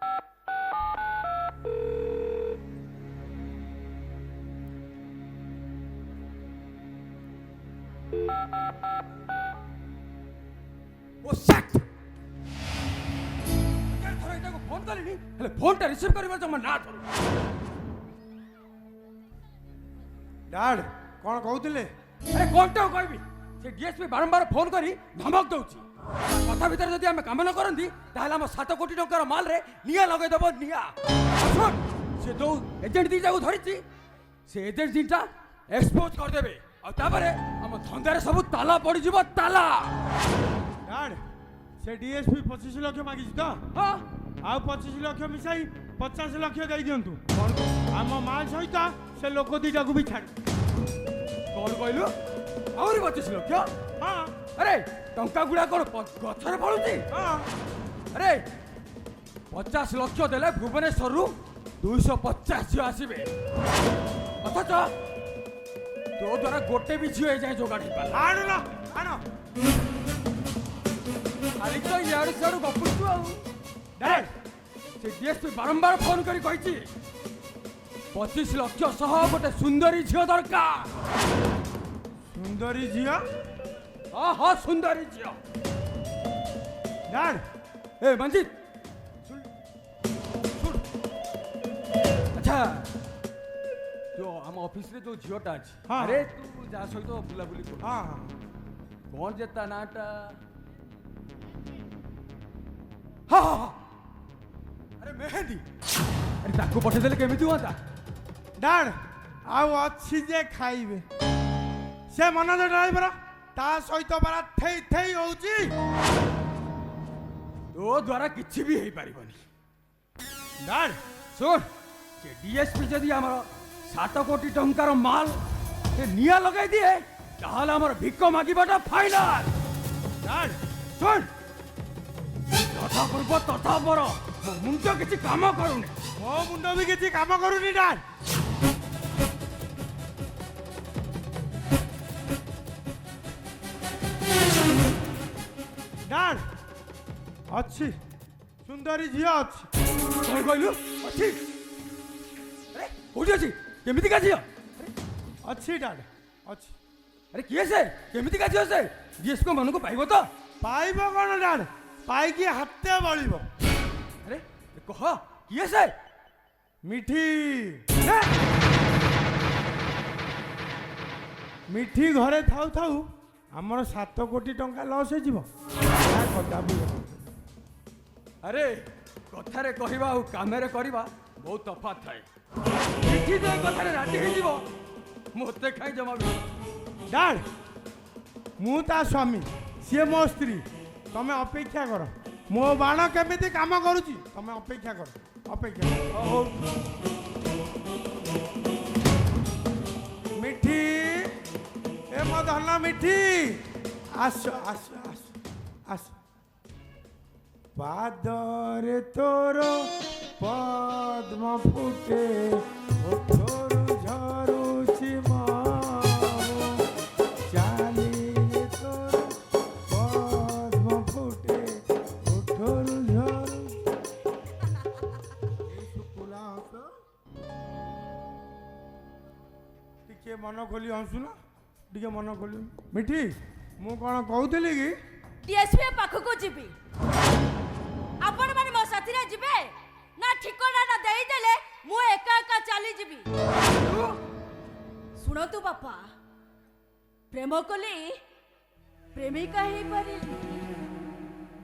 Oh shit यार थोड़ा इनको फोन करेनी हेले फोन टा रिसीव करिबा जमा ना धरू डैड कौन कहते अरे कोनटा कहबी से डीएसपी बारंबार फोन करी धमक दउची कथा भीतर जदि हम काम न करंदी ताहले हम 7 कोटी टंकार माल रे निया लगै देबो निया सुन से दो एजेंट दी जाऊ धरिची से एजेंट दिनटा एक्सपोज कर देबे आ तापरे हम धंदारे सब ताला पड़ी जीवो ताला डैड से डीएसपी 25 लाख मागी तो हां आ 25 लाख मिसाई 50 लाख दे दियंतु आम माल सहित से लोक दीटा को भी छाड़ कौन कहलु और 25 लाख हाँ अरे टंका गुड़ा कौन गछरे पड़ुची हाँ अरे 50 लाख देले भुवनेश्वर रु 250 आसीबे अथच तो द्वारा गोटे भी झियो जाए जोगाड़ पाला आनो ना आनो खाली तो यार सर गपुचु आ डैड से डीएसपी बारंबार फोन करी कहिची 25 लाख सह गोटे सुंदरी झियो दरकार सुंदरी झिया हाँ हाँ सुंदरी झियो डैड ए मंजित सुन सुन अच्छा जो हम ऑफिस रे जो झियोटा अछि हाँ। अरे तू जा सहित बुला बुली कर हाँ हाँ कौन जेता नाटा हाँ हाँ हाँ अरे मेहंदी अरे ताको पठे देले केमिति होता डैड आउ अच्छी जे खाइबे से मन दे ड्राइवर ता सहित बरा थई थई होउची तो द्वारा किछि भी हेई पारिबनी डैड सुन से डीएसपी जदि हमर 7 कोटी टंकार माल से निया लगाई दिए ताहले हमर भिक्क मागिबाटा फाइनल डैड सुन तथा पूर्व तथा बर मुंड किछि काम करूनी मो मुंड भी किछि काम करूनी डैड डैड अच्छी सुंदरी झिया अच्छी कौन कहलु अछि अरे कोठी अछि केमिति का झियो अच्छी डैड अच्छी अरे किए से केमिति का झियो से डीएसपी को मन को पाइबो तो पाइब कौन डैड पाइकी हाथे बलिब अरे कह किए से मिठी हे? मिठी घरे थाउ थाउ आमर 7 कोटी टंका लॉस हो अरे कथारे कहवा और कामेरे करवा बहुत तफात थाए मिठी दे कथारे राजी हे जीवो मोते खाई जमा भी डैड मु ता स्वामी सी मो स्त्री तमे अपेक्षा कर मो बाण केमिति काम करूची तमे अपेक्षा कर अपेक्षा हो मिठी ए मो धन मिठी आस आस आस आस पादरे तोर पद्म फुटे ओठोरु झरुची माऊ चालिले तोर पद्म फुटे ओठोरु झरु सुकुला हस टिके मन खोली हसु ना टिके मन खोली मिठी मु कौन कहूली कि डीएसपी पाखको जीबी आपण माने मो साथी रे जीबे ना ठिकाना ना देई देले मु एका एका चली जीबी सुनो तू बापा प्रेम कोली प्रेमिका हे परिली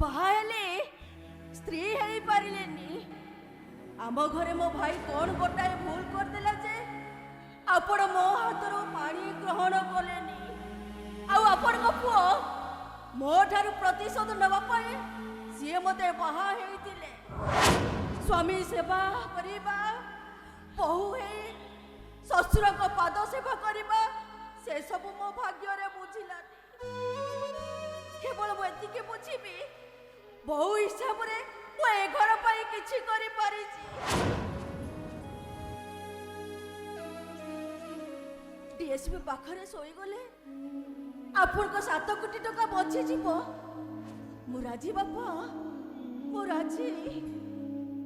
बाहेले स्त्री हे परिलेनी आम घरे मो भाई कौन गोटाए भूल कर देला जे आपण मो हातरो पानी ग्रहण कलेनी आ आपण को पुओ मो ठारू प्रतिशोध नवा पाए सी मते बाहा हेतिले स्वामी सेवा करिबा बहु हे ससुर को पाद सेवा करिबा से सब मो भाग्य रे बुझिला केवल बति के बुझिबी बहु हिसाब रे मो ए घर पाई किछि करि परिछि डीएसपी पाखरे सोई गले आपण को 7 कोटी टका बची जीव मु राजी बापा मु राजी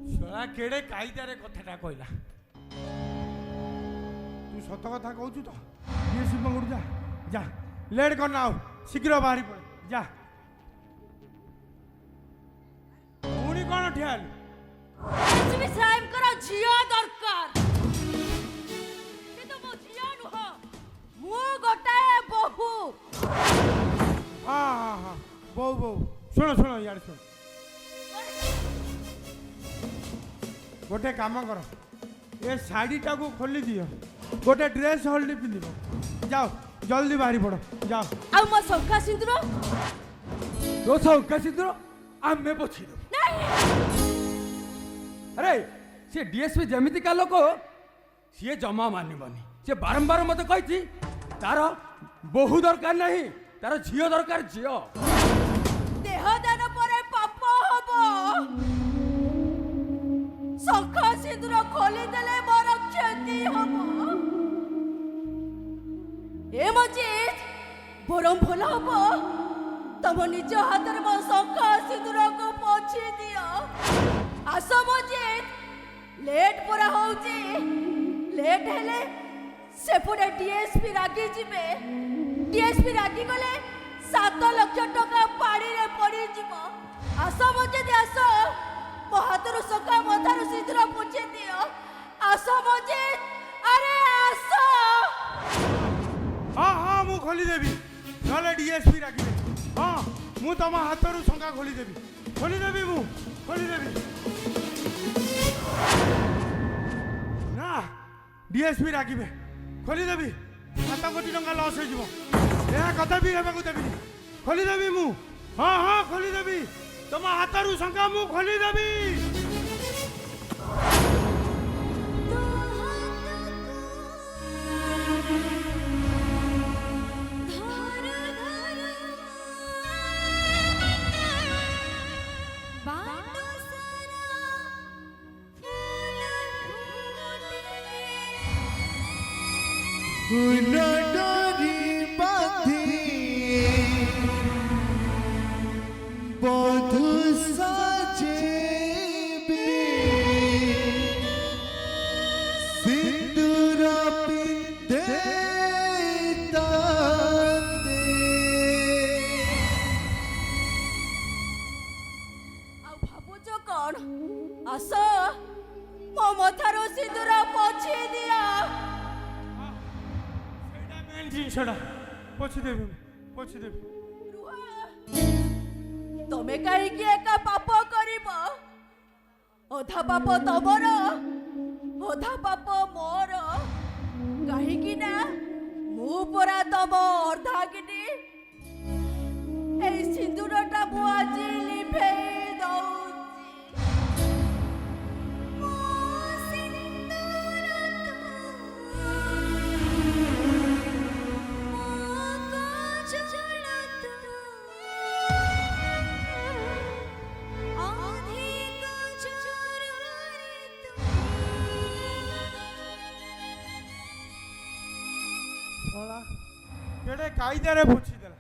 ଶଳା କେଡ଼େ କାଇଦାରେ କଥାଟା କହିଲା। ତୁ ସତ କଥା କହୁଛୁ ତ? ଡିଏସ୍ପି ପାଖକୁ ଯା, ଯା ଲେଟ୍ କରନା, ଆଉ ଶୀଘ୍ର ବାହାରି ପଡ଼େ, ଯା। ପୁଣି କ'ଣ ଠିଆ ହେଲୁ? ଏସ୍ପି ସାହେବଙ୍କର ଝିଅ ଦରକାର, କିନ୍ତୁ ମୋ ଝିଅ ନୁହଁ, ମୁଁ ଗୋଟାଏ ବୋହୂ। ହଁ ହଁ ହଁ, ବୋଉ ବୋଉ, ଶୁଣ ଶୁଣ ଇଆଡ଼େ ଶୁଣ। ଗୋଟେ କାମ କର, ଏ ଶାଢ଼ୀଟାକୁ ଖୋଲି ଦିଅ, ଗୋଟେ ଡ୍ରେସ୍ ହଳଦୀ ପିନ୍ଧିବ, ଯାଅ ଜଲ୍ଦି ବାହାରି ପଡ଼, ଯାଅ। ଆଉ ମୋ ଶଙ୍ଖା ସିନ୍ଦୁର? ତୋ ଶଙ୍ଖା ସିନ୍ଦୁର ଆମେ ପୋଛିଦେବୁ। ନାହିଁ, ଆରେ ସେ ଡିଏସ୍ପି ଯେମିତିକା ଲୋକ ସିଏ ଜମା ମାନିବନି। ସେ ବାରମ୍ବାର ମତେ କହିଛି ତାର ବୋହୂ ଦରକାର ନାହିଁ, ତାର ଝିଅ ଦରକାର, ଝିଅ। ଦେହଦାନ ପରେ ପାପ ହବ। ଶଙ୍ଖା ସିନ୍ଦୁର ଖୋଲିଦେଲେ ମୋର କ୍ଷତି ହବ। ଏ ମଜିଦ୍, ବରଂ ଭଲ ହବ ତମ ନିଜ ହାତରେ ମୋ ଶଙ୍ଖା ସିନ୍ଦୁରକୁ ପୋଛି ଦିଅ। ଆସ ମଜିଦ୍, ଲେଟ୍ ପରା ହଉଛି। ଲେଟ୍ ହେଲେ ସେପଟେ ଡିଏସ୍ପି ରାଗି ଯିବେ। ଡିଏସ୍ପି ରାଗି ଗଲେ 7 ଲକ୍ଷ ଟଙ୍କା ପାଣିରେ ପଡ଼ିଯିବ। ଆସ ମଜିଦ୍, ଆସ, ମୋ ହାତରୁ ଶଙ୍ଖା ମଥାରୁ ସିନ୍ଦୁର ପୋଛି ଦିଅ। ଆସ ମଜିଦ୍, ଆରେ ଆସ। ହଁ ହଁ, ମୁଁ ଖୋଲିଦେବି, ନହେଲେ ଡିଏସ୍ପି ରାଗିବେ। ହଁ, ମୁଁ ତମ ହାତରୁ ଶଙ୍ଖା ଖୋଲିଦେବି, ଖୋଲିଦେବି, ମୁଁ ଖୋଲିଦେବି। ନା, ଡିଏସ୍ପି ରାଗିବେ, ଖୋଲିଦେବି। 7 କୋଟି ଟଙ୍କା ଲସ୍ ହେଇଯିବ, ଏହା କଦାପି ହେବାକୁ ଦେବିନି। ଖୋଲିଦେବି ମୁଁ, ହଁ ହଁ ଖୋଲିଦେବି, ତମ ହାତରୁ ଶଙ୍ଖା ମୁଁ ଖୋଲିଦେବି। डोरी बाधी बधु साजेबे सिंदूर पिंदे तांदे। ଆଉ ଭାବୁଛ କଣ? ଆସ, ମୋ ମଥାରୁ ସିନ୍ଦୁର ପୋଛି ଦିଅ। ସେଇଟା ମେନ୍ ଜିନିଷଟା, ପୋଛିଦେବି, ପୋଛିଦେବି। ତମେ କାହିଁକି ଏକା ପାପ କରିବ? ଅଧା ପାପ ତମର, ଅଧା ପାପ ମୋର। କାହିଁକି ନା ମୁଁ ପରା ତମ ଅର୍ଦ୍ଧାଙ୍ଗିନୀ। ଏଇ ସିନ୍ଦୁରଟା ମୁଁ ଆଜି ଲିଭେଇ ଦଉଛି। ମୋ ସିନ୍ଦୁର କେଡ଼େ କାଇଦାରେ ପୋଛିଦେଲା।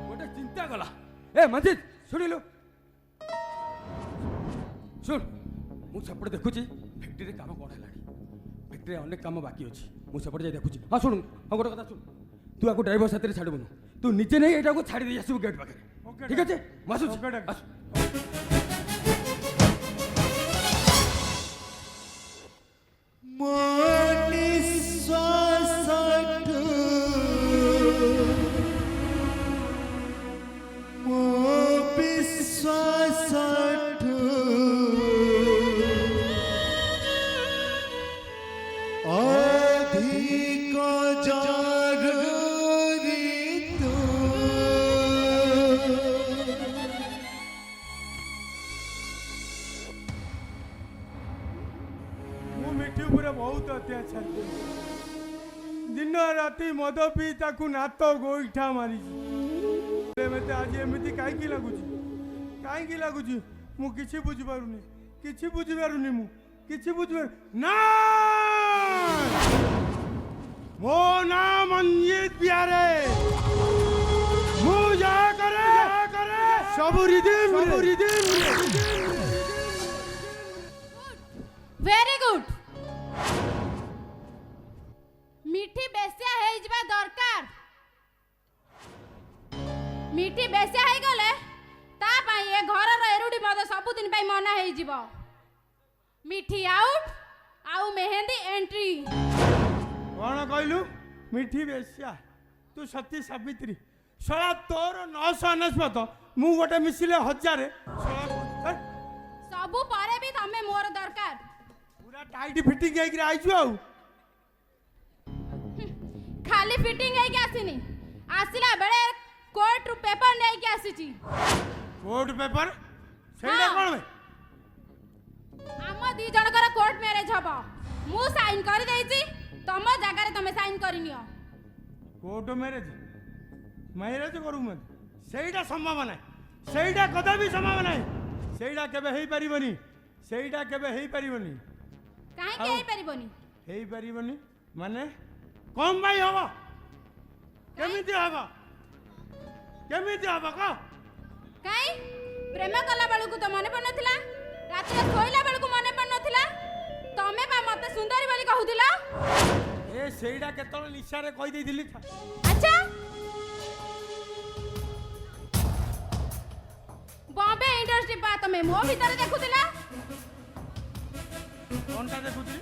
ଗୋଟେ ଚିନ୍ତା କଲା। ଏ ମଞ୍ଜିତ ଶୁଣିଲୁ, ଶୁଣ, ମୁଁ ସେପଟେ ଦେଖୁଛି ଫ୍ୟାକ୍ଟ୍ରିରେ କାମ କ'ଣ ହେଲାଣି। ଫ୍ୟାକ୍ଟ୍ରିରେ ଅନେକ କାମ ବାକି ଅଛି, ମୁଁ ସେପଟେ ଯାଇ ଦେଖୁଛି। ହଁ ଶୁଣୁ, ହଁ ଗୋଟେ କଥା ଶୁଣ, ତୁ ଆକୁ ଡ୍ରାଇଭର ସାଥିରେ ଛାଡ଼ିବୁନୁ, ତୁ ନିଜେ ନେଇ ଏଇଟାକୁ ଛାଡ଼ି ଦେଇ ଆସିବୁ ଗେଟ୍ ପାଖରେ। ଠିକ୍ ଅଛି, ମୁଁ ଆସୁଛି। ଆସୁ। बहुत अत्याचार दिन राति मद पी ताकू नात गोईठा मारी मत आज एमती कहीं लगुच कहीं लगुच मुझे बुझीपारुनी किसी बुझीपारुनी मुझे बुझीपार ना मो नाम मंजीत प्यारे मु जा करे सब रिदीम वेरी गुड मिठी बेसिया हेइ जिबा दरकार मिठी बेसिया हेइ गले ता पई ए घर रो एरुडी मद सब दिन पई मना हेइ जिवो मिठी आउट आउ मेहंदी एंट्री कौन कहलु मिठी बेश्या तू सती सावित्री शला तोर 999 मु गोटे मिसिले 1000 सबु पारे भी तमे मोर दरकार पूरा टाइट फिटिंग हेकि आइछु आउ खाली फिटिंग है कि आसीनी आसिला बेले कोर्ट रु पेपर नै कि आसीची कोर्ट पेपर सेटा हाँ। कोन आम दी जनकर कोर्ट मैरिज हबो मु साइन कर देइची तम जगह रे तमे साइन करनियो कोर्ट मैरिज मैरिज करू मत सेटा संभव नै सेटा कदा भी संभव नै सेटा केबे हेई परिबनी सेटा केबे हेई परिबनी काहे के आउ। हेइ परिबोनी हेई परिबनी माने कम भाई हबो केमिति हबो का काई प्रेम कला बेलू को तो मने पड़ नथिला रात रे सोइला बेलू को मने पड़ नथिला तमे बा मते सुंदरी बोली कहउदिला ए सेटा केतल निशा रे कहि देइदिली अच्छा बॉम्बे इंडस्ट्री बा तमे मो भीतर देखुदिला कोनटा देखुथि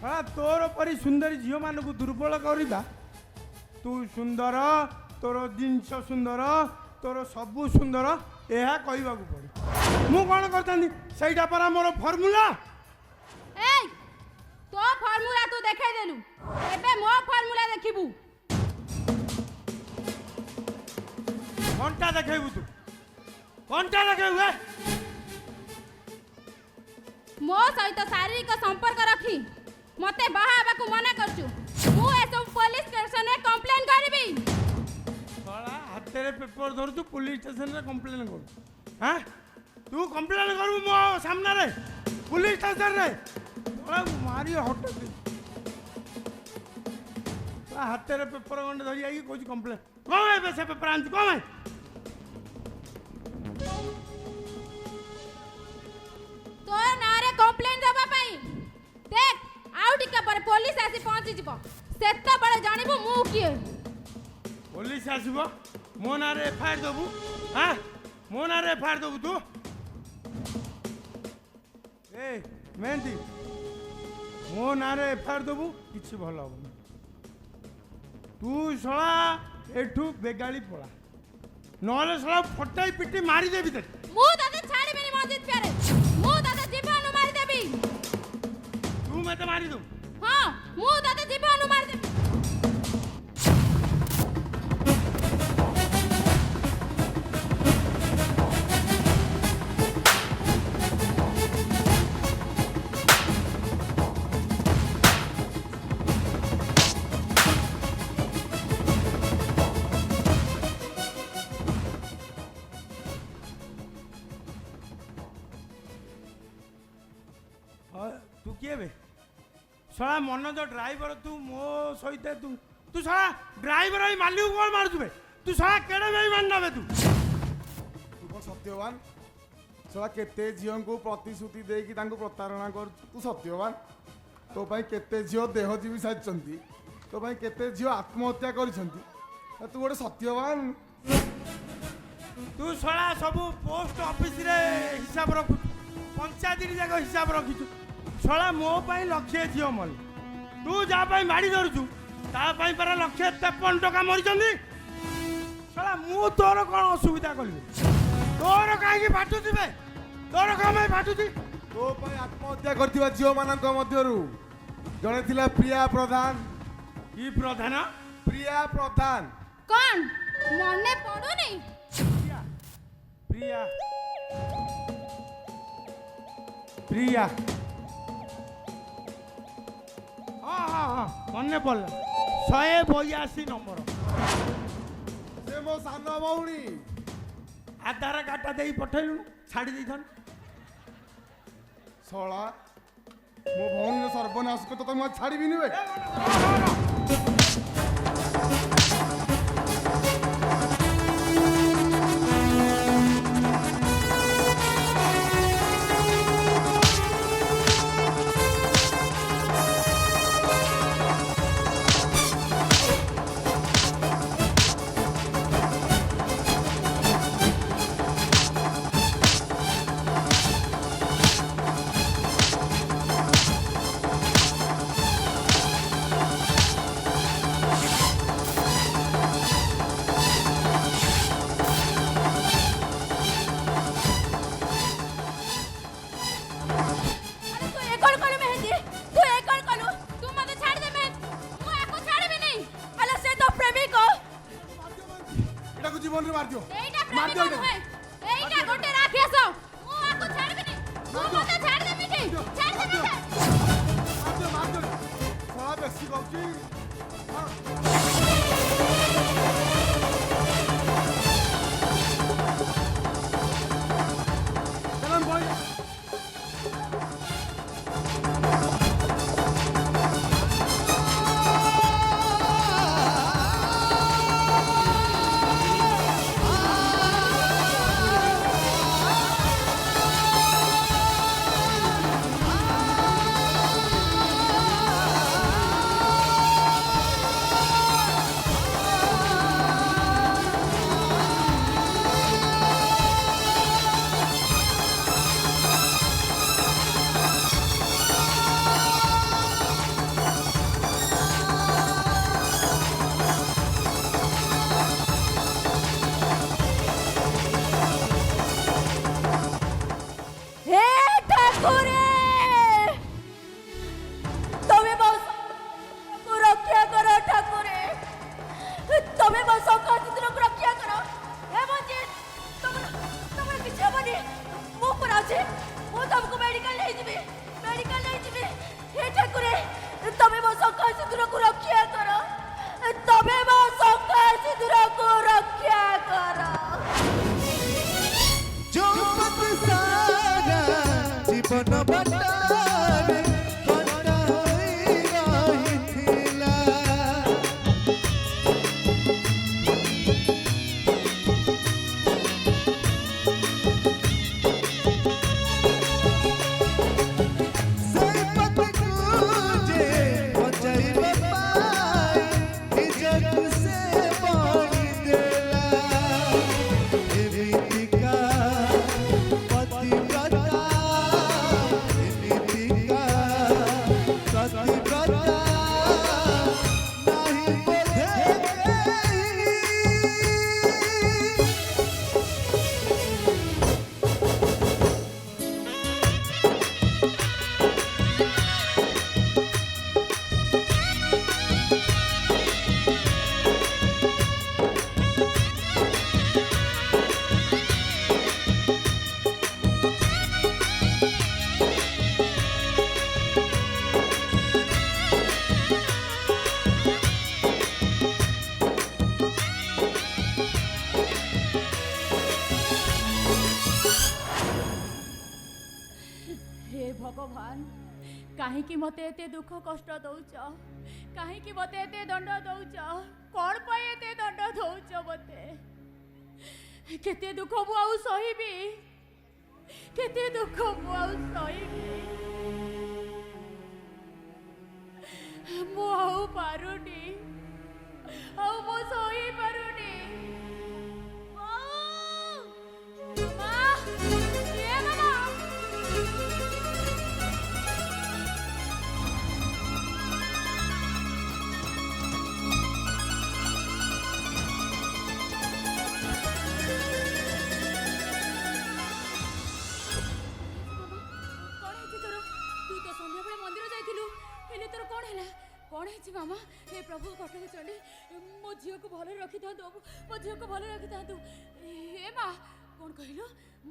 हाँ तोर परी सुंदरी झील मान को दुर्बल करवा तू सुंदर तोर जिनस सुंदर तोर सबू सुंदर यह कहवा पड़े मु कौन करता परा मोर फर्मूला ए तो फार्मूला तू देखाई देलु एबे मो फार्मूला देखिबू घंटा देखेबू तू घंटा देखेबू मो सहित शारीरिक संपर्क रखी मते बाहा आबाकू मना करचु मु एसो पुलिस स्टेशन रे कंप्लेन करबी साला हाथ रे पेपर धर तू पुलिस स्टेशन रे कंप्लेन कर हां तू कंप्लेन करबू मो सामने रे पुलिस स्टेशन रे साला मारी हट दे साला हाथ रे पेपर गंडे धरी आई कोची कंप्लेन कौन है बे से पेपर आंती कौन है तो नारे कंप्लेन देबा पई देख आउ टिका पर पुलिस आसी पहुंची जिवो सेत्ता बळे जानिबो मु किए पुलिस आसीबो मो नारे एफआईआर दबू हां मो नारे एफआईआर दबू तू ए मेहंदी मो नारे एफआईआर दबू किछि भलो हबो तू सळा एठू बेगाली पळा नहले सळा फटाई पिटी मारी देबी ते मु दादा छाड़ीबेनी मस्जिद प्यारे मु दादा जीवन मारी देबी तू मते मारी दू हां मु दादा जीवन मारी देबी तू किए बे सला मन जो ड्राइवर तू मो सहित तू सला ड्राइवर ही मालिक को कौन मारु बे तू सला केड़े बे मानना बे तू कौन सत्यवान सला केते झियों को प्रतिश्रुति देकी तांको प्रतारणा कर तू सत्यवान तो भाई केते झियो देहजीवी साजचंती तो भाई केते झियो आत्महत्या करिसंती तू गोटे सत्यवान तू सला सब पोस्ट ऑफिस रे हिसाब रखु पंचायत जगह हिसाब रखिछु सला मो पाई लक्षे झियो मल तू जा पाई माड़ी धरुछु ता पाई पर लक्षे 53 टका मरिचंदी सला मु तोर कोन असुविधा करबे तोर काहे की फाटुची बे तोर काहे फाटुची तो भाई आत्महत्या करथिबा झियो मानक मध्यरु जणे थिला प्रिया प्रधान की प्रधान प्रिया प्रधान कौन मने पड़ुनी प्रिया प्रिया हाँ हाँ हाँ मन पड़ा 182 नंबर से मो सान भौणी आधार कार्डटा दे पठेलु छाड़ी दी थन सला मो भौणी सर्वनाश को तो मैं छाड़ीबिनी बे जीवन रे मार दियो এইটা मार প্রেমিক दियो নহে এইটা গোটে রাক্ষস মু আকু ছাড়বিনি মু মতে ছাড় দে মিঠি ছাড় দে মতে मार दियो साला बेसी गौची चलन भाई হে ঠাকুরে তুমি বস রক্ষা করো ঠাকুরে তুমি বস কাজিদিনକୁ রক্ষা করো এবং যে তোমার তোমার কিছু হবনি মু পর আছে মু তোমাকে মেডিকাল নেই যাবি হে ঠাকুরে তুমি বস কাজিদিনକୁ রক্ষা করো তুমি বস কাজিদিনକୁ রক্ষা করো जो पत सारा जीवन बटारे कटा होई रहिथिला से पत कुजे बचाइबे पाए इज्जत से बाणी देला एवितिका पतिव्रता एवितिका पतिव्रता नहीं बोधे हे भगवान काहेकि मते एते दुख कष्ट दौच काहेकि मते एते दंड दौच कौन पाए एते दंड दौच मते केते दुख मु आउ सहिबी केते दुख मु आउ सहिबी मु आउ पारुनी आउ मु सही पारुनी मामा ए मामा कौन है तोर तू तो संध्या बेले मंदिर जाइथिलु हेले तोर कौन हैला कौन है मामा हे प्रभु कटक चंडी मो झियो को भले रखि थांतु मो झियो को भले रखि थांतु हे मां कौन कहलो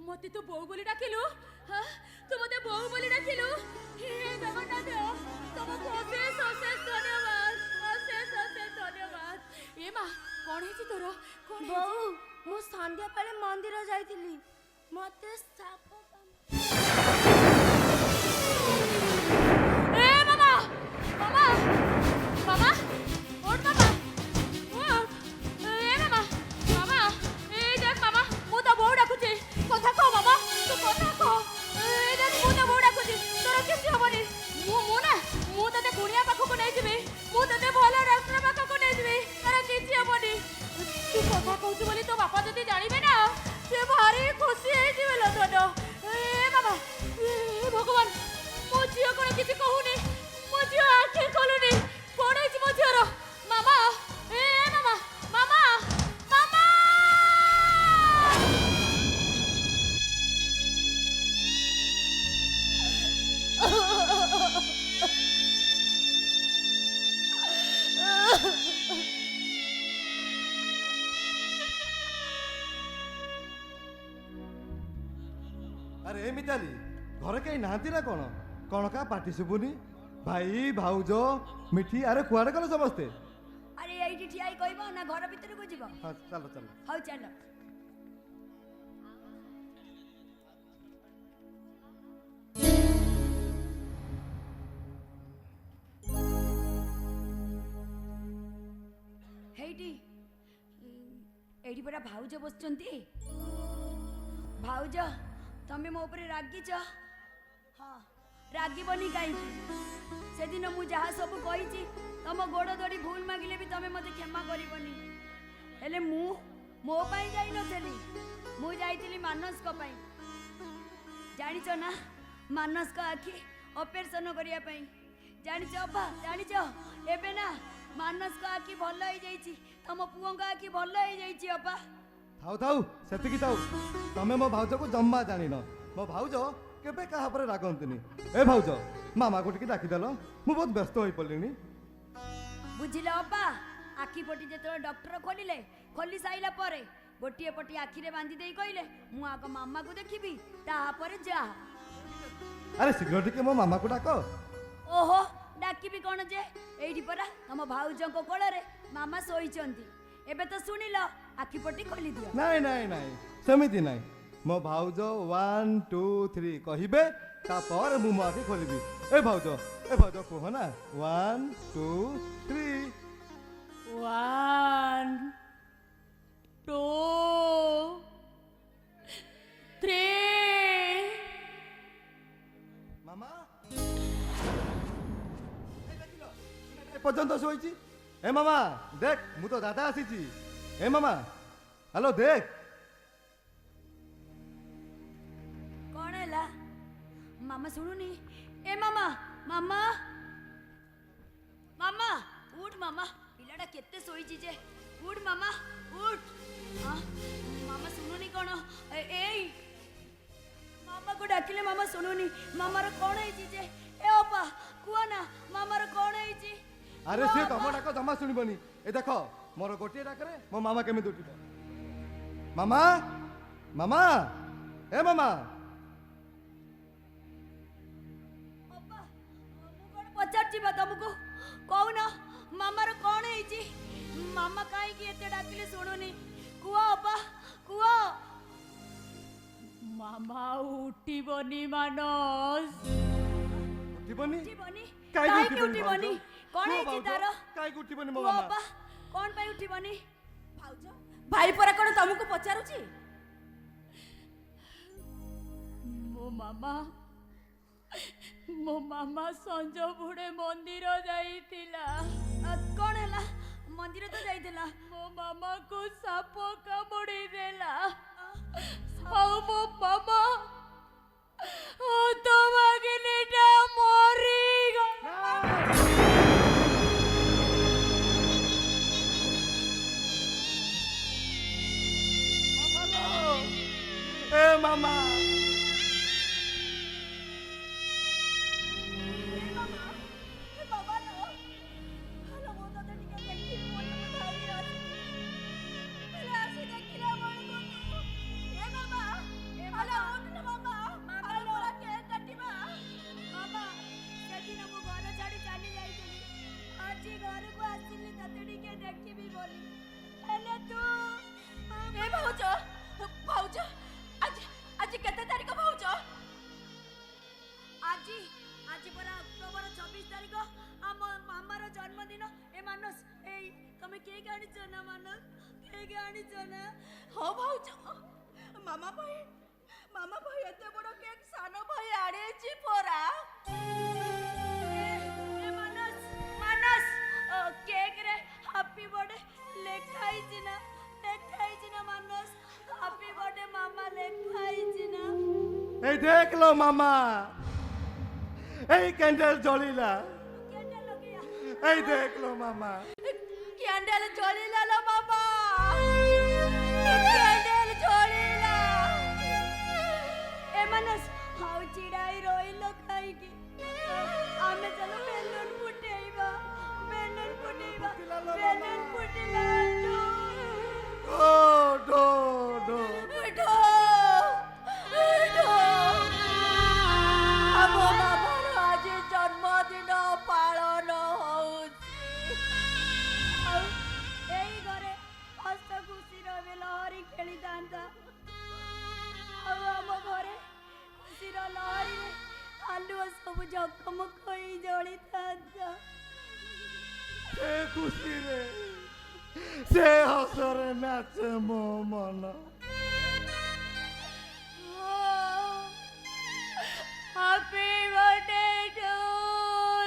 मते तो बोउ बोली डाकिलु हां तू मते बोउ बोली डाकिलु हे जगन्नाथ तुमको अशेष अशेष धन्यवाद अशेष अशेष धन्यवाद हे मां कौन है तोर कौन है बोऊ मु संध्या बेले मंदिर जाइथिली मते साप ए मामा मामा मामा उठ मामा उठ ए मामा मामा ए देख मामा मु तो बोउ डाकुची कथा कह मामा तू कथा कह ए देख मु तो बोउ डाकुची तोर किछि हबनी मु ना मु तते गुणिया पाखको नै जिबी मु तते भलो डॉक्टर पाखको नै जिबी तोर किछि हबनी तू कथा कहू बोली तो बापा जदी जानिबे ना से भारी खुशी हे जिवे लो तोडो ए मामा ए भगवान मो झियो कोन किछि कहूनी मो झियो आखे खोलुनी कोन है मो झियो रो मामा ए मामा मामा मामा ଆରେ ଏ ମିତାଲି ଘରେ କେହି ନାହାନ୍ତି ନା କ'ଣ କ'ଣ କା ପାଟି ଶୁଭୁନି ଭାଇ ଭାଉଜ ମିଠି ଆରେ କୁଆଡ଼େ ଗଲ ସମସ୍ତେ ଆରେ ଏଇଠି ଠିଆ ହେଇ କହିବ ନା ଘର ଭିତରକୁ ଯିବ? ହଁ ଚାଲ ଚାଲ ହଉ ଚାଲ। ହେଇଟି ଏଇଠି ପରା ଭାଉଜ ବସିଛନ୍ତି। ଭାଉଜ ତମେ ମୋ ଉପରେ ରାଗିଛ? ହଁ ରାଗିବନି କାହିଁକି? ସେଦିନ ମୁଁ ଯାହା ସବୁ କହିଛି ତମ ଗୋଡ଼ ଧରି ଭୁଲ ମାଗିଲେ ବି ତମେ ମୋତେ କ୍ଷମା କରିବନି। ହେଲେ ମୁଁ ମୋ ପାଇଁ ଯାଇନଥିଲି, ମୁଁ ଯାଇଥିଲି ମାନସଙ୍କ ପାଇଁ। ଜାଣିଛ ନା ମାନସଙ୍କ ଆଖି ଅପରେସନ କରିବା ପାଇଁ। ଜାଣିଛ ଅପା ଜାଣିଛ ଏବେ ନା ମାନସଙ୍କ ଆଖି ଭଲ ହେଇଯାଇଛି, ତମ ପୁଅଙ୍କ ଆଖି ଭଲ ହେଇଯାଇଛି ଅପା। ଥାଉ ଥାଉ ସେତିକି ଥାଉ ତମେ ମୋ ଭାଉଜକୁ ଜମା ଜାଣିନ। ମୋ ଭାଉଜ କେବେ କାହା ଉପରେ ରାଗନ୍ତିନି। ଏ ଭାଉଜ ମାମାକୁ ଟିକେ ଡାକିଦେଲ, ମୁଁ ବହୁତ ବ୍ୟସ୍ତ ହୋଇପଡ଼ିଲିଣି। ବୁଝିଲ ଅପା, ଆଖି ପଟି ଯେତେବେଳେ ଡକ୍ଟର ଖୋଲି ସାଇଲା ପରେ ଗୋଟିଏ ପଟି ଆଖିରେ ବାନ୍ଧି ଦେଇ କହିଲେ ମୁଁ ଆଗ ମାମାକୁ ଦେଖିବି ତାପରେ ଯାହା। ଆରେ ଶୀଘ୍ର ଟିକେ ମୋ ମାମାକୁ ଡାକ। ଓହୋ ଡାକିବି କ'ଣ ଯେ, ଏଇଠି ପରା ତମ ଭାଉଜଙ୍କ କୋଳରେ ମାମା ଶୋଇଛନ୍ତି। ଏବେ ତ ଶୁଣିଲ, ଆଖି ପଟି ଖୋଲି ଦିଅ। ନାଇଁ ନାଇଁ ନାଇଁ ସେମିତି ନାଇଁ, ମୋ ଭାଉଜ 1 2 3 କହିବେ ତାପରେ ମୁଁ ମୋ ଆଖି ଖୋଲିବି। ଏ ଭାଉଜ କୁହ ନା 1 2 3। 1 2 3। ମାମା ଏପର୍ଯ୍ୟନ୍ତ ଶୋଇଛି। ଏ ମାମା ଦେଖ ମୁଁ ତ ଦାଦା ଆସିଛି। ଏ ମାମା ହ୍ୟାଲୋ ଦେଖ। କ'ଣ ହେଲା ମାମା ଶୁଣୁନି? ଏ ମାମା ମାମା ମାମା ଉଠ ମାମା, ପିଲାଟା କେତେ ଶୋଇଛି ଯେ, ଉଠ ମାମା ଉଠ। ମାମା ଶୁଣୁନି କ'ଣ? ଏଇ ମାମାକୁ ଡାକିଲେ ମାମା ଶୁଣୁନି। ମାମାର କ'ଣ ହେଇଛି ଯେ? ଏ ଅପା କୁହ ନା ମାମାର କ'ଣ ହେଇଛି? ଆରେ ସେ ତମ ଡାକ ଜମା ଶୁଣିବନି। ଏ ଦେଖ ମୋର ଗୋଟିଏ ଡାକରେ ମୋ ମାମା କେମିତି ଉଠିବ। ମାମା ମାମା ଏ ମାମା। ଅପା ମୁଁ କ'ଣ ପଚାରୁଛି ବା ତମକୁ? କହୁନ ମାମାର କ'ଣ ହେଇଛି? ମାମା କାହିଁକି ଏତେ ଡାକିଲେ ଶୁଣୁନି? କୁହ ଅପା କୁହ। ମାମା ଉଠିବନି ମାନସ। ଉଠିବନି? ଉଠିବନି? କାହିଁକି କାହିଁକି ଉଠିବନି? ଉଠିବନି? କ'ଣ କୁହ ହେଇଛି ଭାଉଜ, ତାର? କାହିଁକି ଉଠିବନି ମୋ କୁହ ମାମା? ଅପା କ'ଣ ପାଇଁ ଉଠିବନି? ଭାଉଜ ଭାଇ ପରା କ'ଣ ତମକୁ ପଚାରୁଛି? ମୋ ମାମା ସଞ୍ଜ ବୁଢ଼େ ମନ୍ଦିର ଯାଇଥିଲା। କ'ଣ ହେଲା? ମନ୍ଦିର ତ ଯାଇଥିଲା। ମୋ ମାମାକୁ ସାପ କାମୁଡ଼ି ଦେଲା। ଆଉ ମୋ ମାମା ତ ଭାଗିନୀଟା ମରିଗଲା। ଏ ମାମା ଆଜି କେତେ ତାରିଖ ଭାଉଜ? ଆଜି ପରା ଅକ୍ଟୋବର 24 ତାରିଖ, ଆମ ମାମାର ଜନ୍ମଦିନ। ଏ ମାନସ ଏଇ ତମେ କେକ୍ ଆଣିଛ ନା? ମାନସ କେକ୍ ଆଣିଛ ନା? ହଁ ଭାଉଜ, ମାମା ଭାଇ ଏତେ ବଡ଼ କେକ୍ ସାନ ଭାଇ ଆଣିଛି ପରା। ମାନସ କେକ୍ରେ ହାପି ବର୍ଥଡେ ଲେଖା ହେଇଛି ନା? ମାନସ ହାପି ବର୍ଥଡେ ମାମା ଲେଖା ହେଇଛି ନା? এই দেখলো মামা, এই ক্যান্ডেল জ্বলিলা। ক্যান্ডেল লগিয়া এই দেখলো মামা। ক্যান্ডেল জ্বলিলা লো মামা, ক্যান্ডেল জ্বলিলা। এ ମାନସ হাউ চিড়াই রইল খাইকি? ଆମେ ଚାଲ ବେଲୁନ ଫୁଟେଇବା। ଫୁଟିଲା ডো ডো ডো। ঢো ঢো ଜକମକ ହୋଇ ଜଳିଥାନ୍ତା। ସେ ଖୁସିରେ ସେ ହସରେ ନାଚେ ମୋ ମନ। Happy birthday to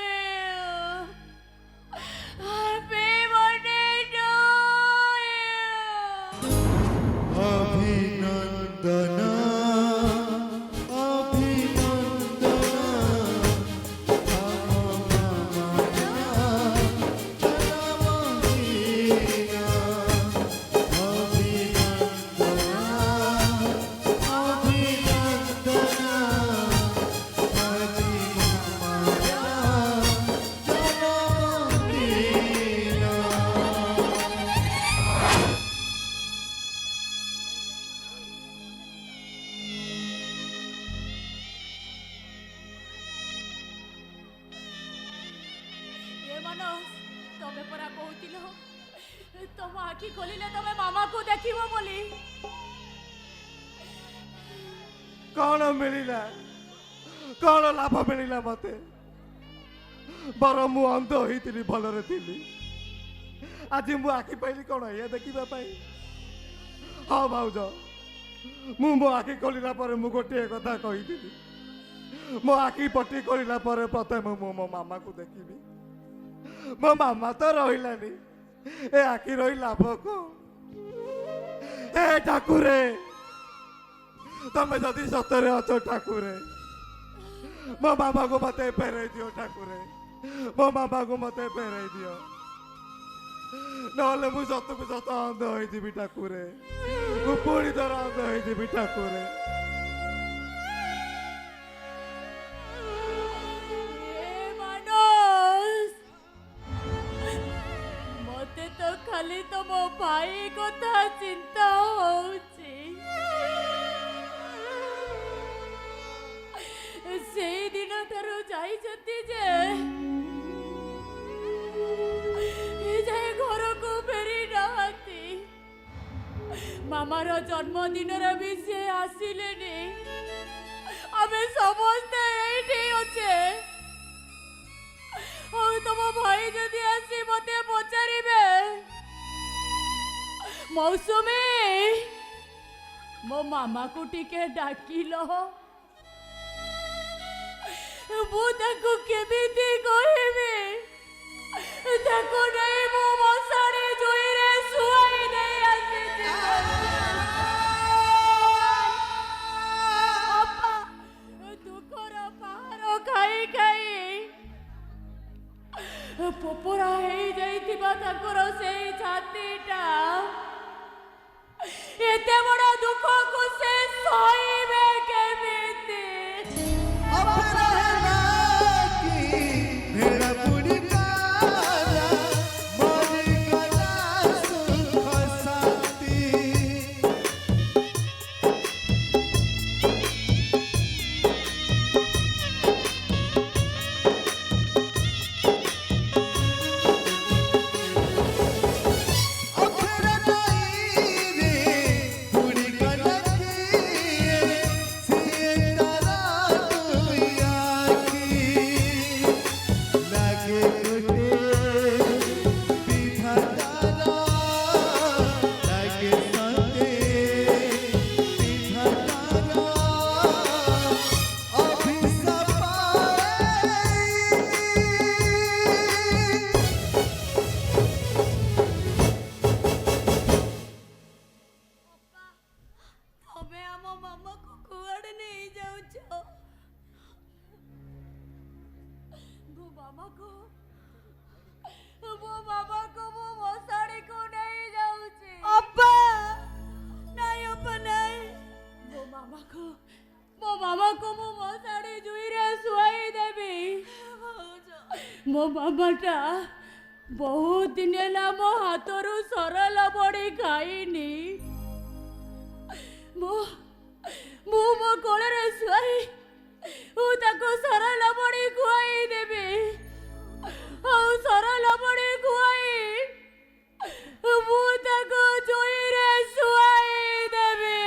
you. Happy birthday to you. अभिनंदन ये मनोज तमे परा कहूतिल तुम आखि खोलिले तमे मामा को देखिबो बोली। कौन मिलिला कौन लाभ मिलिला मते बर मु अंध होइतिली भलरे थिली आज मु आखि पाइली कौन ये देखिबा पाई। हाँ भाउज मु मो आखि खोलिला पर मु गोटे कथा कहितिली मो आखि पटी खोलिला पर प्रथम मु मो मामा को देखिबी। मो मामा तो रहिलानी ए आखि रही लाभ को। ए ठाकुरे तमे जदि सतरे अछो ठाकुरे मो मामा को मते फेरे दियो ठाकुरे मो मामा को मते फेरे दियो नहले मु सत को सत अंध होई दिबी ठाकुरे मु पूरी तरह अंध होई दिबी ठाकुरे। मते तो खाली तो मो भाई कथा चिंता होउची। से दिन ठारू जाई जति जे ए जाय घर को फेरी नाहती। मामार जन्मदिन रे भी से आसिले ने आमे समस्त एठी अछे। और तुम भाई जदि आसी मते पचारिबे मौसुमी मो मामा को टिके डाकिलो मु ताको केमिति कहिबे ताको नै मो मसाड़ी जोई रे सुआई नै आसी अपा दुखर पहाड़ खाई खाई पोपरा हे जाइथिबा ताकर सेई छातीटा एते बड़ दुख को से सहिबे केमिति। मो मामाटा बहुत दिन है मो हाथर सरल बड़ी खाईनी मो कोले शुआई सरल बड़ी खुआई देवी सरल बड़ी खुआई जोई रे शुआई देवी।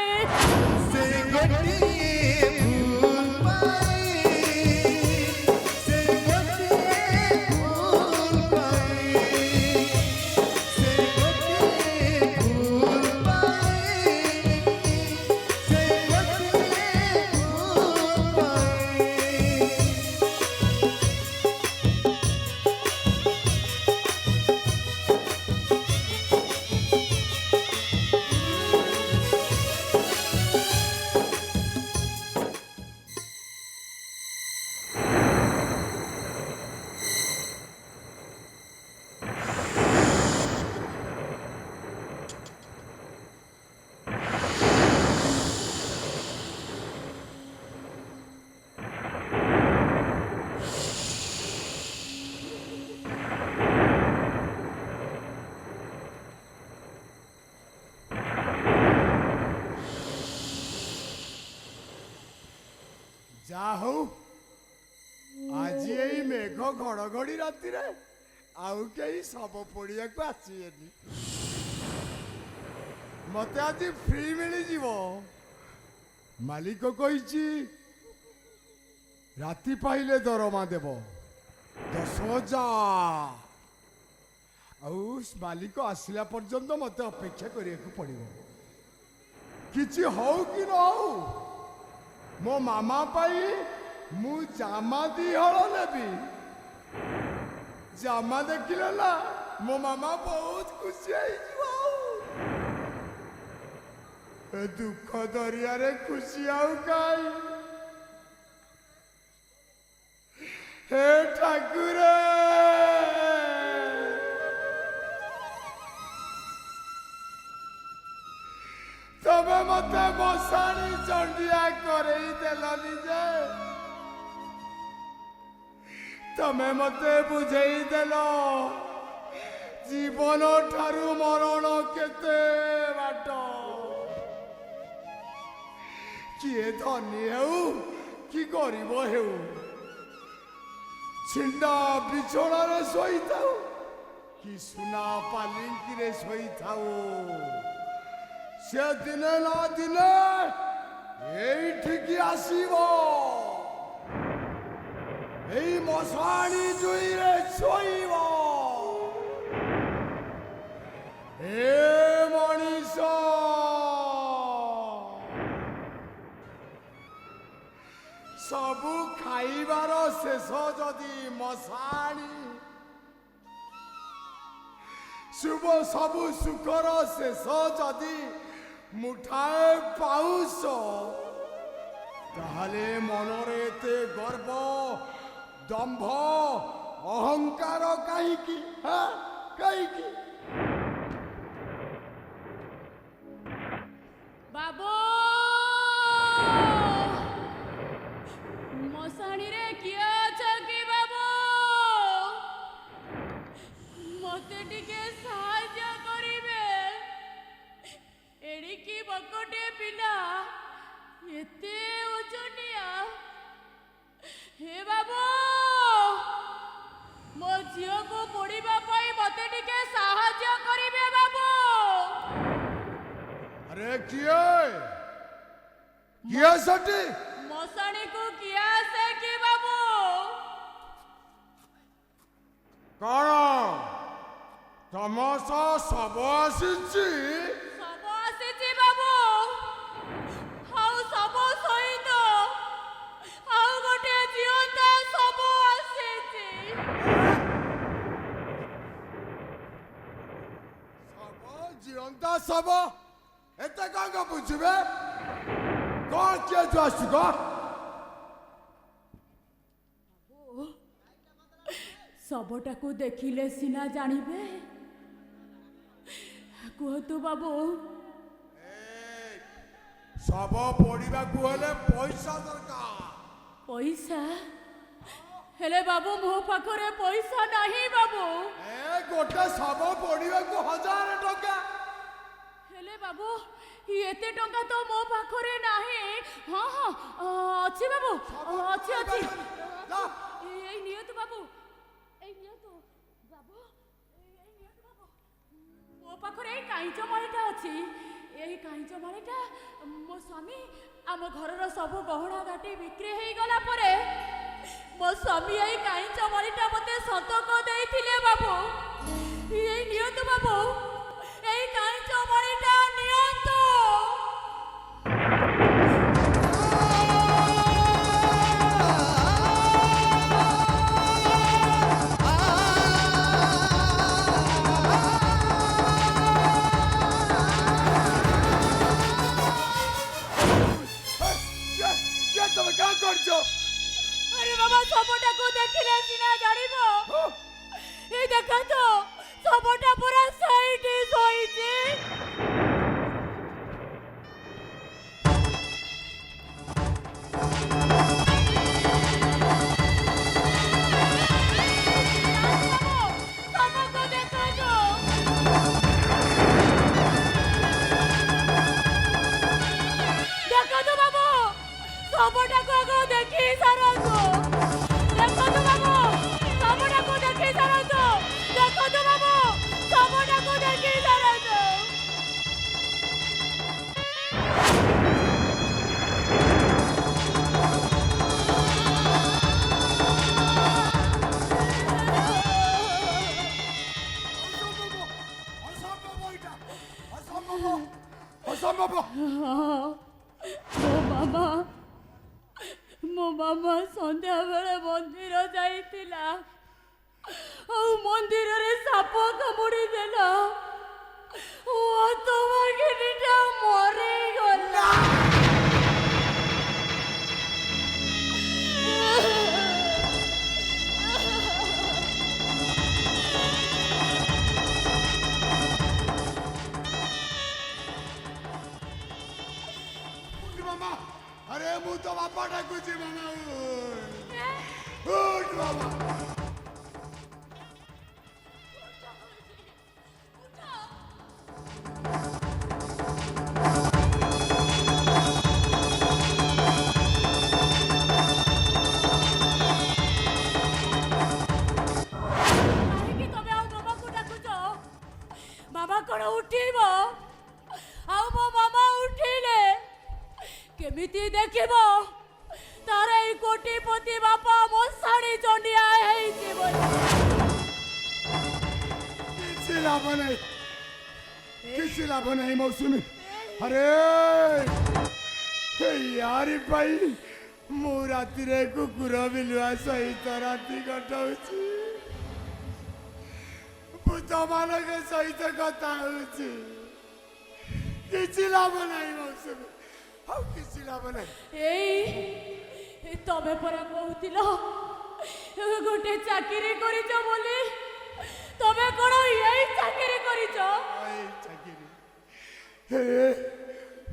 যা হଉ ଆଜି ଏଇ ମେଘ ଘଡ଼ଘଡ଼ି ରାତିରେ ଆଉ କେହି ଶବ ପୋଡ଼ିବାକୁ ଆସିବେନି। ମତେ ଆଜି ଫ୍ରି ମିଳିଯିବ। ମାଲିକ କହିଛି ରାତି ପାଇଲେ ଦରମା ଦେବ 10,000। ଆଉ ମାଲିକ ଆସିଲା ପର୍ଯ୍ୟନ୍ତ ମତେ ଅପେକ୍ଷା କରିବାକୁ ପଡ଼ିବ। କିଛି ହଉ କି ନ ହଉ ମୋ ମାମା ପାଇଁ ମୁଁ ଜାମା 2 ହଳ ନେବି। ଜାମା ଦେଖିଲେ ନା ମୋ ମାମା ବହୁତ ଖୁସି ହେଇଯିବ। ଏ ଦୁଃଖ ଦରିଆରେ ଖୁସି ଆଉ କାହିଁ। ହେ ଠାକୁର, ତମେ ମତେ ମଶାଣି ଚଣ୍ଡିଆ କରେଇ ଦେଲନି ଯେ। ତମେ ମତେ ବୁଝେଇ ଦେଲ ଜୀବନ ଠାରୁ ମରଣ କେତେ ବାଟ। କିଏ ଧନୀ ହେଉ କି ଗରିବ ହେଉ, ଛିଣ୍ଡା ବିଛଣାରେ ଶୋଇଥାଉ କି ସୁନା ପାଲିଙ୍କିରେ ଶୋଇଥାଉ, ସେ ଦିନେ ନା ଦିନେ ଏଇଠିକି ଆସିବ। ଏଇ ମଶାଣି ଜୁଇରେ ଶୋଇବ। ଏ ମଣିଷ, ସବୁ ଖାଇବାର ଶେଷ ଯଦି ମଶାଣି, ସବୁ ସୁଖର ଶେଷ ଯଦି ମୁଠାଏ ପାଉଁଶ, ତାହେଲେ ମନରେ ଏତେ ଗର୍ବ, ଦମ୍ଭ, ଅହଙ୍କାର କାହିଁକି? କାହିଁକି? ବାବୁ, ମଶାଣିରେ କିଏ ଅଛ କି ବାବୁ? ମତେ ଟିକେ ସାହାଯ୍ୟ କରିବେ। ଏଡ଼ିକି ବକଟେ ପିଲା, ଏତେ ଓଜନିଆ। ହେ ବାବୁ, ମୋ ଝିଅକୁ ପୋଡ଼ିବା ପାଇଁ ମତେ ଟିକେ ସାହାଯ୍ୟ କରିବେ ବାବୁ। ଆରେ କିଏ ସେଠି? ମଶାଣିକୁ କିଏ ଆସେ କି ବାବୁ? କଣ ତମ ସହ ଶବ ଆସିଛି? ଶବ ଆସିଛି ବାବୁ। ଆଉ ଶବ ସହିତ ଆଉ ଗୋଟେ ଜିଅନ୍ତା ଶବ ଆସିଛି। ଶବ? ଜିଅନ୍ତା ଶବ? ଏତେ କଣ ବୁଝିବେ? କଣ କିଏ ତୁ ଆସୁଛୁ କହ? ଶବଟାକୁ ଦେଖିଲେ ସିନା ଜାଣିବେ। କୁହନ୍ତୁ ବାବୁ। ଶବ ପୋଡ଼ିବାକୁ ହେଲେ ପଇସା ଦରକାର। ପଇସା? ହେଲେ ବାବୁ ମୋ ପାଖରେ ପଇସା ନାହିଁ ବାବୁ। ଗୋଟେ ଶବ ପୋଡ଼ିବାକୁ 1000 ଟଙ୍କା। ହେଲେ ବାବୁ ଏତେ ଟଙ୍କା ତ ମୋ ପାଖରେ ନାହିଁ। ହଁ ହଁ ଅଛି ବାବୁ, ଅଛି ଅଛି। ଏଇ ନିଅନ୍ତୁ ବାବୁ, ଏଇ ନିଅନ୍ତୁ ବାବୁ, ଏଇ ନିଅନ୍ତୁ ବାବୁ। ମୋ ପାଖରେ ଏଇ କାଇଁଚ ମାଳିଟା ଅଛି। ଏଇ କାଇଁଚ ମାଳିଟା ମୋ ସ୍ୱାମୀ ଆମ ଘରର ସବୁ ଗହଣା ଗାଟି ବିକ୍ରି ହେଇଗଲା ପରେ ମୋ ସ୍ୱାମୀ ଏଇ କାଇଁଚ ମାଳିଟା ମୋତେ ସତକ ଦେଇଥିଲେ ବାବୁ। ଏଇ ନିଅନ୍ତୁ ବାବୁ, ଏଇ କାଇଁଚ ମାଳିଟା ନିଅନ୍ତୁ। ତମେ କଣ କରୁଛ? ଆରେ ବାବା, ଶବଟାକୁ ଦେଖିଲେ ସିନା ଜାଣିବ। ଏଇ ଦେଖନ୍ତୁ, ଶବଟା ପୁରା ସେଇଠି ଶୋଇଛି। ଶବକୁ ଦେଖନ୍ତୁ। ଦେଖନ୍ତୁ ବାବୁ, ଶବଟାକୁ ଆଗ ଦେଖି ଅସମ୍ଭବ। ମୋ ମାମା ସନ୍ଧ୍ୟାବେଳେ ମନ୍ଦିର ଯାଇଥିଲା ଆଉ ମନ୍ଦିରରେ ସାପ କାମୁଡ଼ି ଦେଲା ହତଭାଗିନୀଟା ମରିଗଲା। ମାମା ଆରେ ମୁଁ ତ ବାପା ଡାକୁଛି ମାମା ଉଠ ମାମା। କାହିଁକି ତମେ ଆଉ ମାମାକୁ ଡାକୁଛ? ମାମା କଣ ଉଠିବ? ଆଉ ମୋ ମାମା ଉଠିଲେ କେମିତି ଦେଖିବ ତାର ଏଇ କୋଟିପତି ବାପା ମଶାଣି ଚଣ୍ଡିଆ ହେଇଛି ବୋଲି? କିଛି ଲାଭ ନାହିଁ, କିଛି ଲାଭ ନାହିଁ ମୌସୁମୀ। ଆରେ ୟାରି ପାଇଁ ମୁଁ ରାତିରେ କୁକୁର ବିଲୁଆ ସହିତ ରାତି କଟାଉଛି, ଭୂତମାନଙ୍କ ସହିତ କଥା ହଉଛି। କିଛି ଲାଭ ନାହିଁ ମୌସୁମୀ, ଆଉ କିଛି ଲାଭ ନାହିଁ। ଏଇ ତମେ ପରା କହୁଥିଲ ଗୋଟେ ଚାକିରି କରିଛ ବୋଲି। ତମେ କଣ ଏଇ ଚାକିରି କରିଛ? ଏଇ ଚାକିରି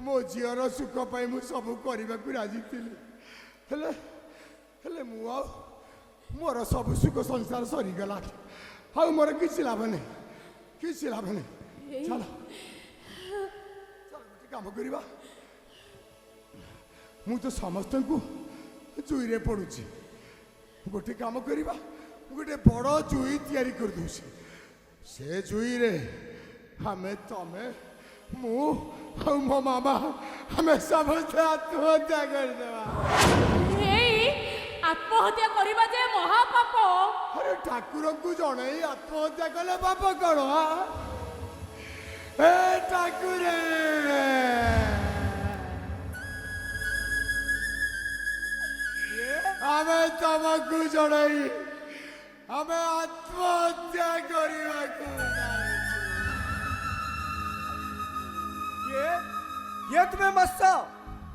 ମୋ ଝିଅର ସୁଖ ପାଇଁ ମୁଁ ସବୁ କରିବାକୁ ରାଜି ଥିଲି, ହେଲେ ହେଲେ ମୁଁ ଆଉ ମୋର ସବୁ ସୁଖ ସଂସାର ସରିଗଲା। ଆଉ ମୋର କିଛି ଲାଭ ନାହିଁ, କିଛି ଲାଭ ନାହିଁ। ଚାଲ ଗୋଟେ କାମ କରିବା, ମୁଁ ତ ସମସ୍ତଙ୍କୁ ଜୁଇରେ ପଡୁଛି। ଗୋଟେ କାମ କରିବା, ଗୋଟେ ବଡ଼ ଜୁଇ ତିଆରି କରିଦେଉଛି। ସେ ଜୁଇରେ ଆମେ ତମେ ମୁଁ ଆଉ ମୋ ମାମା ଆମେ ସମସ୍ତେ ଆତ୍ମହତ୍ୟା କରିଦେବା। ଏଇ ଆତ୍ମହତ୍ୟା କରିବା ଯେ ମହାପାପ। ଆରେ ଠାକୁରଙ୍କୁ ଜଣେଇ ଆତ୍ମହତ୍ୟା କଲେ ପାପ କଣ? ଏ ଠାକୁରେ ଆମେ ତମକୁ ଜଣେଇ ଆମେ ଆତ୍ମହତ୍ୟା କରିବାକୁ କିଏ ତୁମେ ବସ?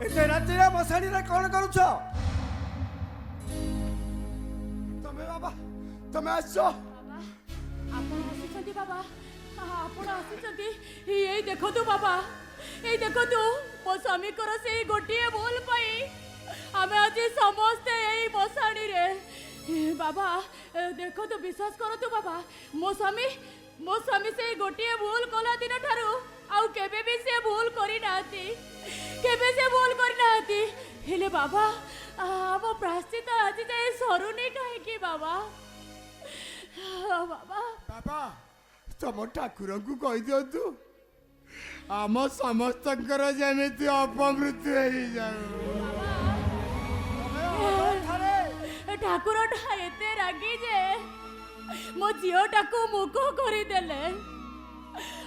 ଏତେ ରାତିରେ ମଶାଣିରେ କଣ କରୁଛ? ତମେ ବାବା ତମେ ଆସ। ଆପଣ ଆସିଛନ୍ତି ବାବା, ଆପଣ ଆସିଛନ୍ତି। ଏଇ ଦେଖନ୍ତୁ ବାବା, ଏଇ ଦେଖନ୍ତୁ ମୋ ସ୍ୱାମୀଙ୍କର ସେଇ ଗୋଟିଏ ଭୁଲ ପାଇଁ ଆମେ ଆଜି ସମସ୍ତେ ଏଇ ମଶାଣିରେ। ବାବା ଦେଖନ୍ତୁ, ବିଶ୍ୱାସ କରନ୍ତୁ ବାବା, ମୋ ସ୍ୱାମୀ ସେଇ ଗୋଟିଏ ଭୁଲ କଲା ଦିନ ଠାରୁ ଆଉ କେବେ ବି ସେ ଭୁଲ କରିନାହାନ୍ତି, କେବେ ସେ ଭୁଲ କରିନାହାନ୍ତି। ହେଲେ ବାବା ଆମ ପ୍ରାଶ୍ଚିତ ଆଜି ଯାଏ ସରୁନି କାହିଁକି ବାବା? ବାବା ବାବା ତମ ଠାକୁରଙ୍କୁ କହିଦିଅନ୍ତୁ ଆମ ସମସ୍ତଙ୍କର ଯେମିତି ଅପମୃତ୍ୟୁ ହେଇଯାଉ। ଠାକୁରଟା ଏତେ ରାଗି ଯେ ମୋ ଝିଅଟାକୁ ମୁକ କରିଦେଲେ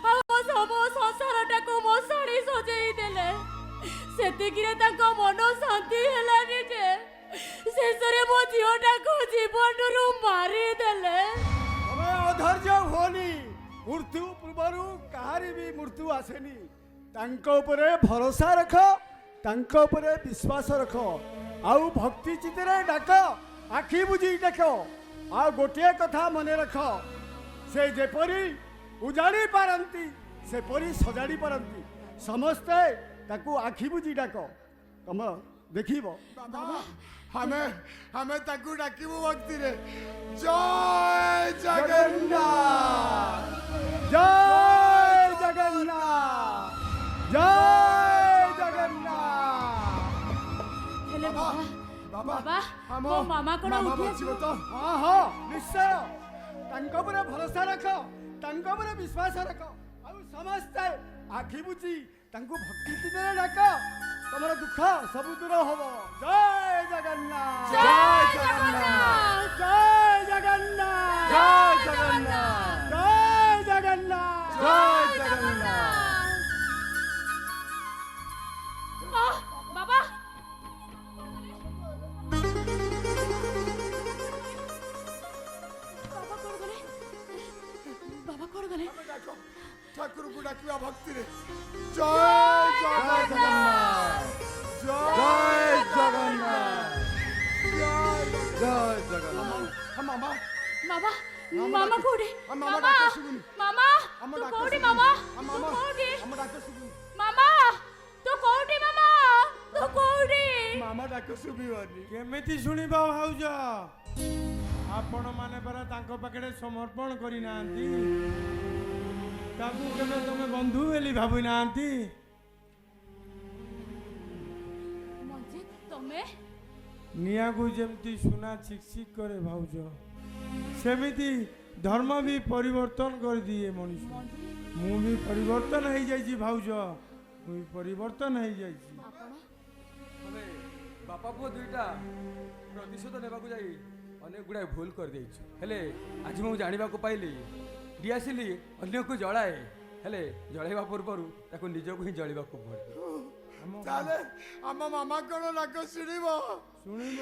ଆଉ ମୋ ସବୁ ସଂସାରଟାକୁ ମଶାଣି ସଜେଇ ଦେଲେ। ସେତିକିରେ ତାଙ୍କ ମନ ଶାନ୍ତି ହେଲାନି ଯେ ଶେଷରେ ମୋ ଝିଅଟାକୁ ଜୀବନରୁ ମାରିଦେଲେ। ତମେ ଅଧୈର୍ଯ୍ୟ ହୁଅନି। ମୃତ୍ୟୁ ପୂର୍ବରୁ କାହାରି ବି ମୃତ୍ୟୁ ଆସେନି। ତାଙ୍କ ଉପରେ ଭରସା ରଖ, ତାଙ୍କ ଉପରେ ବିଶ୍ୱାସ ରଖ, ଆଉ ଭକ୍ତି ଚିତ୍ତରେ ଡାକ, ଆଖି ବୁଝି ଡାକ। ଆଉ ଗୋଟିଏ କଥା ମନେ ରଖ, ସେ ଯେପରି ଉଜାଡ଼ି ପାରନ୍ତି ସେପରି ସଜାଡ଼ି ପାରନ୍ତି। ସମସ୍ତେ ତାକୁ ଆଖି ବୁଝି ଡାକ, ତମ ଦେଖିବ। ବାବା ଆମେ ତାକୁ ଡାକିବୁ ଭକ୍ତିରେ। ଜୟ ଜଗନ୍ନାଥ, ଜୟ ଜଗନ୍ନାଥ, ଜୟ ଜଗନ୍ନାଥ। ହେଲେ ବାବା ବାବା ମୋ ମାମା କଣ ବଞ୍ଚିବ ତ? ହଁ ହଁ ନିଶ୍ଚୟ। ତାଙ୍କ ଉପରେ ଭରସା ରଖ, ତାଙ୍କ ଉପରେ ବିଶ୍ୱାସ ରଖ, ଆଉ ସମସ୍ତେ ଆଖି ବୁଝି ତାଙ୍କୁ ଭକ୍ତି ଚିତ୍ତରେ ଡାକ। ତମର ଦୁଃଖ ସବୁ ଦୂର ହବ। ଜୟ ଜଗନ୍ନାଥ, ଜୟ ଜଗନ୍ନାଥ, ଜୟ ଜଗନ୍ନାଥ, ଜୟ ଜଗନ୍ନାଥ, ଜୟ ଜଗନ୍ନାଥ, ଜୟ ଜଗନ୍ନାଥ। ଡାକିବା ଭକ୍ତିରେ ଜୟ ଜଗନ୍ନାଥ ଜୟ ଜଗନ୍ନାଥ ଜୟ ଜଗନ୍ନାଥ ମାମା ମାମା ମାମା ମାମା ଡାକେ। କୋଉଠି ମାମା ମାମା ଡାକେ ଶୁଭୁନି। ମାମା ଆମ ତୁ ଡାକ କୋଉଠି ଶୁଭୁନି। ମାମା ମାମା ତୁ କୋଉଠି ଆମ ଡାକ ଶୁଭୁନି। ମାମା ତୁ କୋଉଠି ମାମା ତୁ କୋଉଠି ମାମା ଡାକ ଶୁଭିବନି। କେମିତି ଶୁଣିବ ଭାଉଜ? ଆପଣ ମାନେ ପରା ତାଙ୍କ ପାଖରେ ସମର୍ପଣ କରିନାହାନ୍ତି, ତାଙ୍କୁ କେବେ ତମେ ବନ୍ଧୁ ବୋଲି ଭାବି ନାହାନ୍ତି। ମଞ୍ଜିତ ତମେ ନିଆଁକୁ ଯେମିତି ସୁନା ଚିକ୍ ଚିକ୍ କରେ ଭାଉଜ, ସେମିତି ଧର୍ମ ବି ପରିବର୍ତ୍ତନ କରିଦିଏ ମଣିଷ। ମୁଁ ବି ପରିବର୍ତ୍ତନ ହେଇଯାଇଛି ଭାଉଜ, ମୁଁ ବି ପରିବର୍ତ୍ତନ ହେଇଯାଇଛି। ଆପଣ ଆମେ ବାପା ପୁଅ ଦୁଇଟା ପ୍ରତିଶୋଧ ନେବାକୁ ଯାଇ ଅନେକ ଗୁଡ଼ାଏ ଭୁଲ କରିଦେଇଛୁ। ହେଲେ ଆଜି ମୁଁ ଜାଣିବାକୁ ପାଇଲି ଦିଆସିଲି ଅନ୍ୟକୁ ଜଳାଏ, ହେଲେ ଜଳାଇବା ପୂର୍ବରୁ ତାକୁ ନିଜକୁ ହିଁ ଜଳିବାକୁ ପଡ଼େ। ତାହେଲେ ଆମ ମାମା କଣ ଡାକ ଶୁଣିବ? ଶୁଣିବ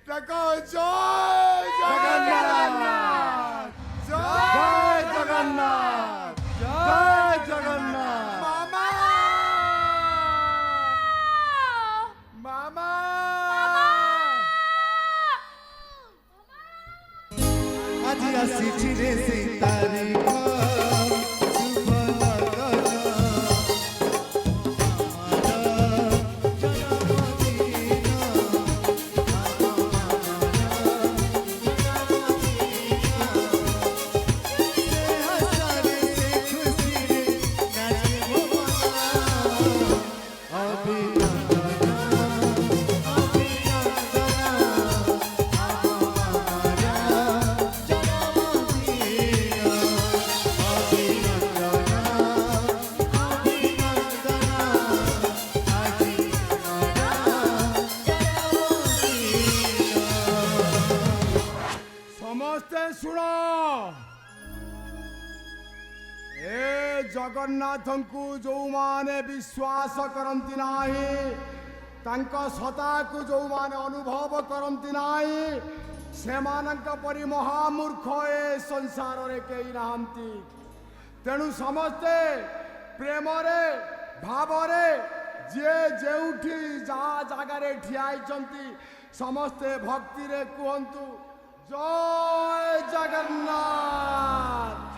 ଡାକ ଜୟ ଜଗନ୍ନାଥ ଜୟ ଜଗନ୍ନାଥ ଜୟ ଜଗନ୍ନାଥ ମାମା ମାମା ଆଜି ଆସିଛି ରେ ସେଇ ତାରିଖ ଶୁଭ ଲଗନ ସମସ୍ତେ ଶୁଣ, ଏ ଜଗନ୍ନାଥଙ୍କୁ ଯେଉଁମାନେ ବିଶ୍ୱାସ କରନ୍ତି ନାହିଁ, ତାଙ୍କ ସତ୍ତାକୁ ଯେଉଁମାନେ ଅନୁଭବ କରନ୍ତି ନାହିଁ, ସେମାନଙ୍କ ପରି ମହାମୂର୍ଖ ଏ ସଂସାରରେ କେହି ନାହାନ୍ତି। ତେଣୁ ସମସ୍ତେ ପ୍ରେମରେ ଭାବରେ ଯିଏ ଯେଉଁଠି ଯାହା ଜାଗାରେ ଠିଆ ହେଇଛନ୍ତି ସମସ୍ତେ ଭକ୍ତିରେ କୁହନ୍ତୁ ଜୟ ଜଗନ୍ନାଥ।